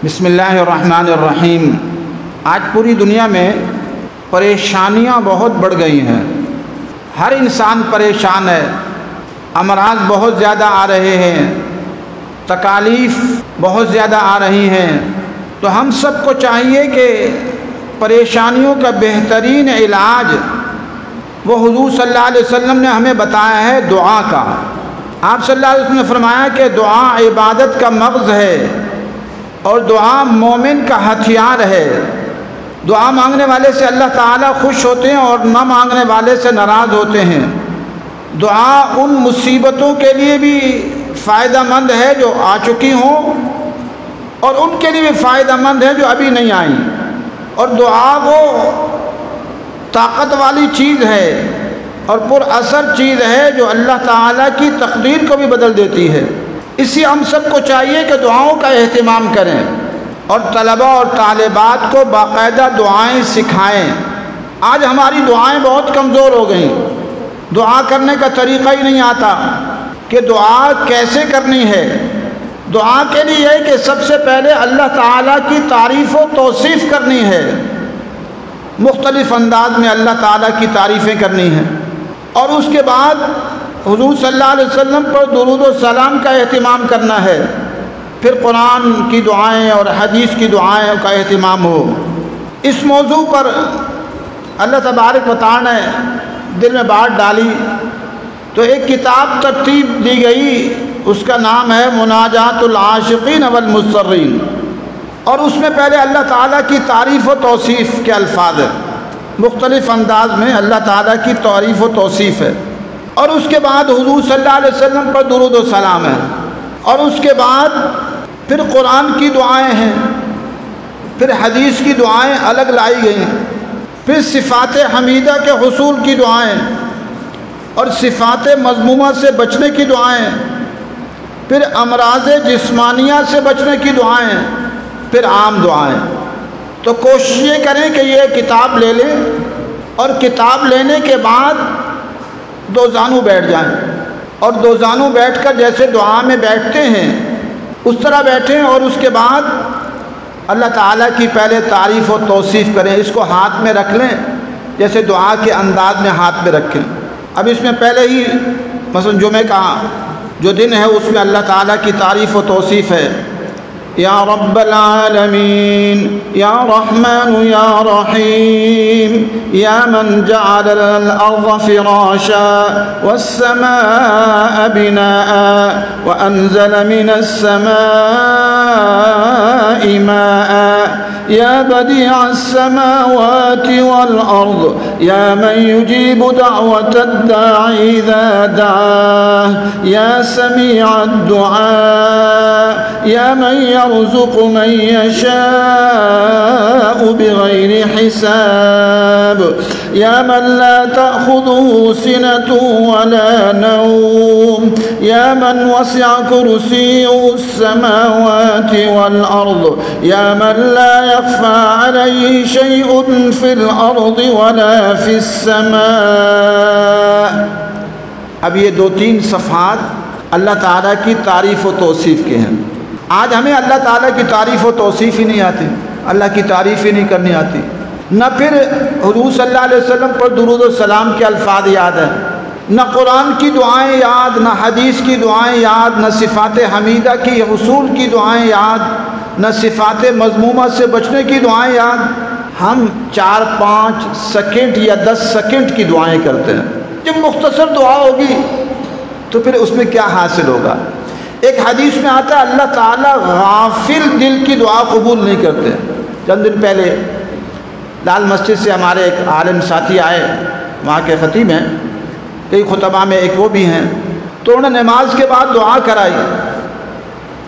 بسم اللہ الرحمن الرحیم۔ آج پوری دنیا میں پریشانیاں بہت بڑھ گئی ہیں، ہر انسان پریشان ہے، امراض بہت زیادہ آ رہے ہیں، تکالیف بہت زیادہ آ رہی ہیں۔ تو ہم سب کو چاہیے کہ پریشانیوں کا بہترین علاج وہ حضور صلی اللہ علیہ وسلم نے ہمیں بتایا ہے دعا کا۔ آپ صلی اللہ علیہ وسلم نے فرمایا کہ دعا عبادت کا مغز ہے اور دعا مومن کا ہتھیار ہے۔ دعا مانگنے والے سے اللہ تعالیٰ خوش ہوتے ہیں اور نہ مانگنے والے سے ناراض ہوتے ہیں۔ دعا ان مصیبتوں کے لیے بھی فائدہ مند ہے جو آ چکی ہوں، اور ان کے لیے بھی فائدہ مند ہے جو ابھی نہیں آئیں۔ اور دعا وہ طاقت والی چیز ہے اور پر اثر چیز ہے جو اللہ تعالیٰ کی تقدیر کو بھی بدل دیتی ہے۔ اسی ہم سب کو چاہیے کہ دعاؤں کا اہتمام کریں اور طلباء اور طالبات کو باقاعدہ دعائیں سکھائیں۔ آج ہماری دعائیں بہت کمزور ہو گئیں، دعا کرنے کا طریقہ ہی نہیں آتا کہ دعا کیسے کرنی ہے۔ دعا کے لیے یہ ہے کہ سب سے پہلے اللہ تعالیٰ کی تعریف و توصیف کرنی ہے، مختلف انداز میں اللہ تعالیٰ کی تعریفیں کرنی ہیں، اور اس کے بعد حضور صلی اللہ علیہ وسلم پر درود و سلام کا اہتمام کرنا ہے۔ پھر قرآن کی دعائیں اور حدیث کی دعائیں کا اہتمام ہو۔ اس موضوع پر اللہ تبارک و تعالیٰ نے دل میں بات ڈالی تو ایک کتاب ترتیب دی گئی، اس کا نام ہے مناجات العاشقین والمضطرین، اور اس میں پہلے اللہ تعالیٰ کی تعریف و توصیف کے الفاظ ہیں، مختلف انداز میں اللہ تعالیٰ کی تعریف و توصیف ہے، اور اس کے بعد حضور صلی اللہ علیہ وسلم پر درود و سلام ہے، اور اس کے بعد پھر قرآن کی دعائیں ہیں، پھر حدیث کی دعائیں الگ لائی گئی، پھر صفات حمیدہ کے حصول کی دعائیں اور صفات مذمومہ سے بچنے کی دعائیں، پھر امراض جسمانیہ سے بچنے کی دعائیں، پھر عام دعائیں۔ تو کوشش یہ کریں کہ یہ کتاب لے لیں اور کتاب لینے کے بعد دو زانو بیٹھ جائیں، اور دو زانو بیٹھ کر جیسے دعا میں بیٹھتے ہیں اس طرح بیٹھیں، اور اس کے بعد اللہ تعالیٰ کی پہلے تعریف و توصیف کریں۔ اس کو ہاتھ میں رکھ لیں جیسے دعا کے انداز میں ہاتھ میں رکھیں۔ اب اس میں پہلے ہی مثلا جمعہ کا جو دن ہے اس میں اللہ تعالیٰ کی تعریف و توصیف ہے، یا رب العالمین، یا رحمن یا رحیم، یا من جعل الارض فراشا والسماء بناء وانزل من السماء ماء، یا بدیع السماوات والارض، یا من یجیب دعوت الداعی اذا دعاه، یا سمیع الدعاء، یا من يرزق من يشاء بغير حساب، يا من لا تأخذه سنة ولا نوم، يا من وسع كرسيه السماوات والأرض، يا من لا يخفى عليه شيء في الأرض ولا في السماء۔ اب یہ دو تین صفحات اللہ تعالیٰ کی تعریف و توصیف کے ہیں۔ آج ہمیں اللہ تعالیٰ کی تعریف و توصیف ہی نہیں آتی، اللہ کی تعریف ہی نہیں کرنی آتی، نہ پھر حضور صلی اللہ علیہ وسلم پر درود و سلام کے الفاظ یاد ہیں، نہ قرآن کی دعائیں یاد، نہ حدیث کی دعائیں یاد، نہ صفات حمیدہ کی حصول کی دعائیں یاد، نہ صفات مذمومہ سے بچنے کی دعائیں یاد۔ ہم 4-5 سیکنڈ یا 10 سیکنڈ کی دعائیں کرتے ہیں۔ جب مختصر دعا ہوگی تو پھر اس میں کیا حاصل ہوگا؟ ایک حدیث میں آتا ہے اللہ تعالیٰ غافل دل کی دعا قبول نہیں کرتے۔ چند دن پہلے لال مسجد سے ہمارے ایک عالم ساتھی آئے، وہاں کے خطیب ہیں، کئی خطبہ میں ایک وہ بھی ہیں، تو انہوں نے نماز کے بعد دعا کرائی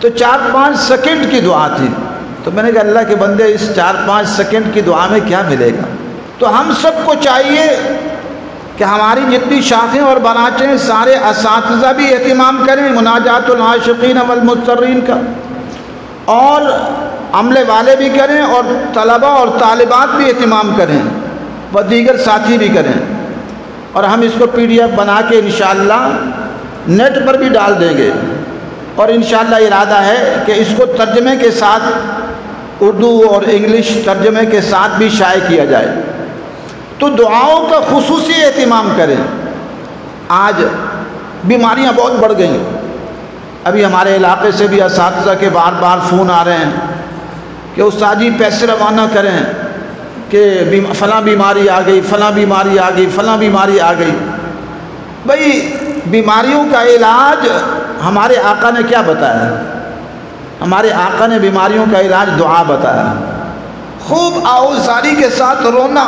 تو 4-5 سیکنڈ کی دعا تھی۔ تو میں نے کہا اللہ کے بندے اس 4-5 سیکنڈ کی دعا میں کیا ملے گا؟ تو ہم سب کو چاہیے کہ ہماری جتنی شاخیں اور برانچیں سارے اساتذہ بھی اہتمام کریں مناجات العاشقین والمضطرین کا، اور عملے والے بھی کریں، اور طلباء اور طالبات بھی اہتمام کریں، و دیگر ساتھی بھی کریں، اور ہم اس کو PDF بنا کے انشاءاللہ نیٹ پر بھی ڈال دیں گے، اور انشاءاللہ ارادہ ہے کہ اس کو ترجمے کے ساتھ اردو اور انگلش ترجمے کے ساتھ بھی شائع کیا جائے، تو دعاؤں کا خصوصی اہتمام کریں۔ آج بیماریاں بہت بڑھ گئیں، ابھی ہمارے علاقے سے بھی اساتذہ کے بار بار فون آ رہے ہیں کہ استاد جی پیسے روانہ کریں کہ فلاں بیماری آ گئی، فلاں بیماری آ گئی، فلاں بیماری آ گئی۔ بھئی بیماریوں کا علاج ہمارے آقا نے کیا بتایا؟ ہمارے آقا نے بیماریوں کا علاج دعا بتایا۔ خوب آؤزاری کے ساتھ رونا،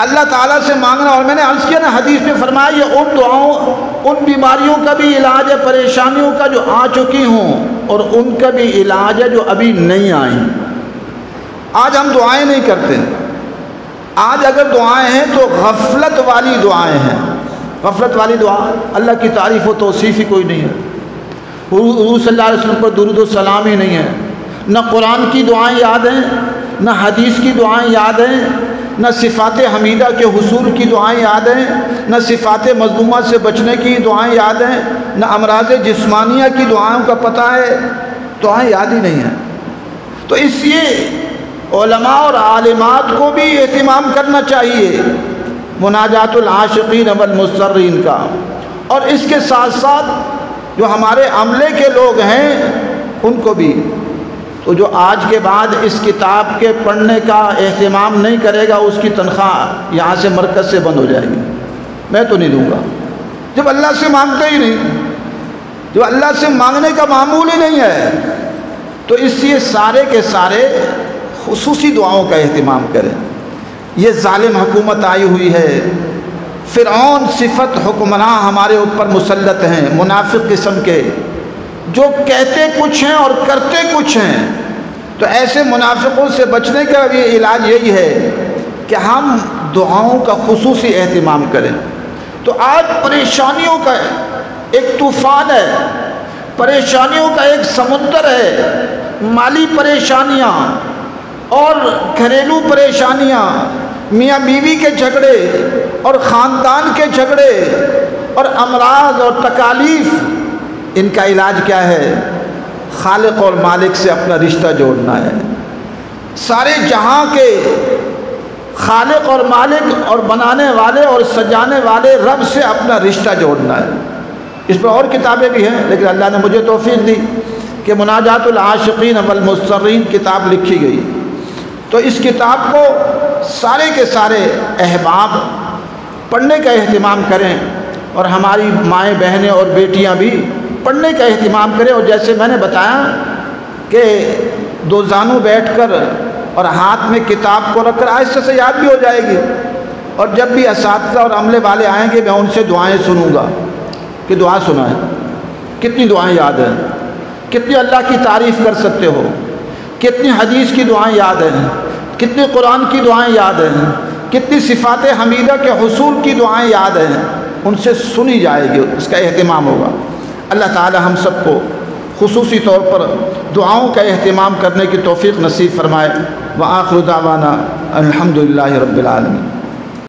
اللہ تعالیٰ سے مانگنا، اور میں نے عرض کیا نا حدیث میں فرمایا یہ ان دعاؤں، ان بیماریوں کا بھی علاج ہے، پریشانیوں کا جو آ چکی ہوں، اور ان کا بھی علاج ہے جو ابھی نہیں آئیں۔ آج ہم دعائیں نہیں کرتے، آج اگر دعائیں ہیں تو غفلت والی دعائیں ہیں۔ غفلت والی دعا، اللہ کی تعریف و توصیف ہی کوئی نہیں ہے، حضور صلی اللہ علیہ وسلم پر درود و سلام ہی نہیں ہے، نہ قرآن کی دعائیں یاد ہیں، نہ حدیث کی دعائیں یاد ہیں، نہ صفات حمیدہ کے حصول کی دعائیں یاد ہیں، نہ صفات مذمومہ سے بچنے کی دعائیں یاد ہیں، نہ امراض جسمانیہ کی دعاؤں کا پتہ ہے، دعائیں یاد ہی نہیں ہیں۔ تو اس لیے علماء اور عالمات کو بھی اہتمام کرنا چاہیے مناجات العاشقین والمضطرین کا، اور اس کے ساتھ ساتھ جو ہمارے عملے کے لوگ ہیں ان کو بھی۔ تو جو آج کے بعد اس کتاب کے پڑھنے کا اہتمام نہیں کرے گا، اس کی تنخواہ یہاں سے مرکز سے بند ہو جائے گی، میں تو نہیں دوں گا۔ جب اللہ سے مانگتے ہی نہیں، جب اللہ سے مانگنے کا معمول ہی نہیں ہے، تو اس لیے سارے کے سارے خصوصی دعاؤں کا اہتمام کریں۔ یہ ظالم حکومت آئی ہوئی ہے، فرعون صفت حکمراں ہمارے اوپر مسلط ہیں، منافق قسم کے، جو کہتے کچھ ہیں اور کرتے کچھ ہیں۔ تو ایسے منافقوں سے بچنے کا بھی علاج یہی ہے کہ ہم دعاؤں کا خصوصی اہتمام کریں۔ تو آج پریشانیوں کا ایک طوفان ہے، پریشانیوں کا ایک سمندر ہے، مالی پریشانیاں اور گھریلو پریشانیاں، میاں بیوی کے جھگڑے اور خاندان کے جھگڑے اور امراض اور تکالیف، ان کا علاج کیا ہے؟ خالق اور مالک سے اپنا رشتہ جوڑنا ہے۔ سارے جہاں کے خالق اور مالک اور بنانے والے اور سجانے والے رب سے اپنا رشتہ جوڑنا ہے۔ اس پر اور کتابیں بھی ہیں، لیکن اللہ نے مجھے توفیق دی کہ مناجات العاشقین والمضطرین کتاب لکھی گئی۔ تو اس کتاب کو سارے کے سارے احباب پڑھنے کا اہتمام کریں، اور ہماری مائیں بہنیں اور بیٹیاں بھی پڑھنے کا اہتمام کریں۔ اور جیسے میں نے بتایا کہ دو زانو بیٹھ کر اور ہاتھ میں کتاب کو رکھ کر آہستہ سے یاد بھی ہو جائے گی، اور جب بھی اساتذہ اور عملے والے آئیں گے میں ان سے دعائیں سنوں گا کہ دعا سنائیں، کتنی دعائیں یاد ہیں، کتنی اللہ کی تعریف کر سکتے ہو، کتنی حدیث کی دعائیں یاد ہیں، کتنی قرآن کی دعائیں یاد ہیں، کتنی صفات حمیدہ کے حصول کی دعائیں یاد ہیں، ان سے سنی جائے گی، اس کا اہتمام ہوگا۔ اللہ تعالی ہم سب کو خصوصی طور پر دعاؤں کا اہتمام کرنے کی توفیق نصیب فرمائے۔ وآخر دعوانا الحمدللہ رب العالمین۔